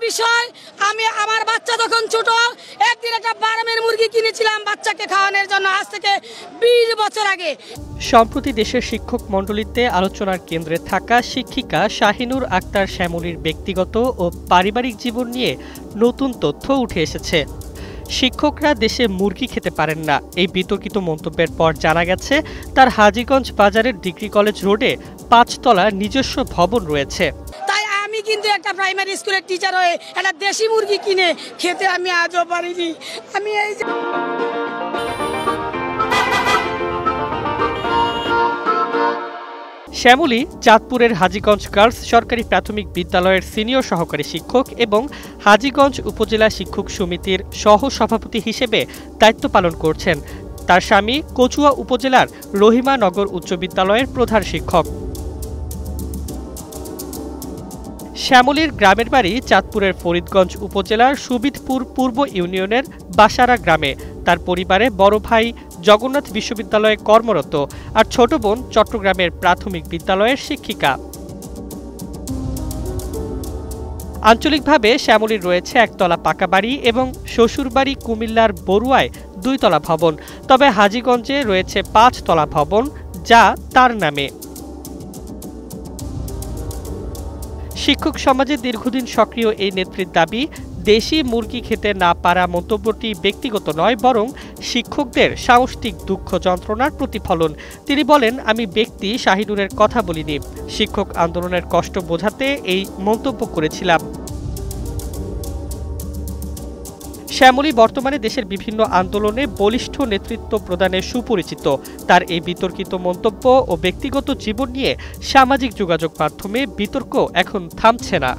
বিষয়, আমি আমার বাচ্চা তখন ছোট, একদিন একটা ফার্মের মুরগি কিনেছিলাম বাচ্চাকে খাওয়ানোর জন্য, আজ থেকে 20 বছর আগে। সম্প্রতি দেশের শিক্ষক মণ্ডলীতে আলোচনার কেন্দ্রে থাকা শিক্ষিকা শাহিনুর আক্তার শ্যামলীর ব্যক্তিগত ও পারিবারিক জীবন নিয়ে নতুন তথ্য উঠে এসেছে। শিক্ষকরা দেশে মুরগি খেতে পারেন না, এই বিতর্কিত মন্তব্যের পর জানা গেছে তার হাজীগঞ্জ বাজারের ডিগ্রি কলেজ রোডে 5 তলা নিজস্ব ভবন রয়েছে। তাই আমি কিন্তু একটা প্রাইমারি স্কুলের টিচার হয়ে একটা দেশি মুরগি কিনে খেতে আমি আজও পারিনি। আমি এই শ্যামলী চাঁদপুরের হাজীগঞ্জ গার্লস সরকারি প্রাথমিক বিদ্যালয়ের সিনিয়র সহকারী শিক্ষক এবং হাজীগঞ্জ উপজেলা শিক্ষক সমিতির সহ সভাপতি হিসেবে দায়িত্ব পালন করছেন। তার স্বামী কচুয়া উপজেলার রহিমা নগর উচ্চ বিদ্যালয়ের প্রধান শিক্ষক। শ্যামলীর গ্রামের বাড়ি চাঁদপুরের ফরিদগঞ্জ উপজেলার সুবিদপুর পূর্ব ইউনিয়নের বাসারা গ্রামে। তার পরিবারে বড় ভাই জগন্নাথ বিশ্ববিদ্যালয়ে কর্মরত, আর ছোট বোন চট্টগ্রামের প্রাথমিক বিদ্যালয়ের শিক্ষিকা। আঞ্চলিকভাবে শ্যামলীর রয়েছে একতলা পাকা বাড়ি এবং শ্বশুরবাড়ি কুমিল্লার বড়ুয়ায় 2 তলা ভবন, তবে হাজীগঞ্জে রয়েছে 5 তলা ভবন যা তার নামে। শিক্ষক সমাজে দীর্ঘদিন সক্রিয় এই নেত্রীর দাবি, দেশি মুরগি খেতে না পারা মন্তব্যটি ব্যক্তিগত নয়, বরং শিক্ষকদের সাংস্কৃতিক দুঃখ যন্ত্রণার প্রতিফলন। তিনি বলেন, আমি ব্যক্তি শাহিনুরের কথা বলিনি, শিক্ষক আন্দোলনের কষ্ট বোঝাতে এই মন্তব্য করেছিলাম। শ্যামলী বর্তমানে দেশের বিভিন্ন আন্দোলনে বলিষ্ঠ নেতৃত্ব প্রদানে সুপরিচিত। তার এই বিতর্কিত মন্তব্য ও ব্যক্তিগত জীবন নিয়ে সামাজিক যোগাযোগ মাধ্যমে বিতর্ক এখন থামছে না।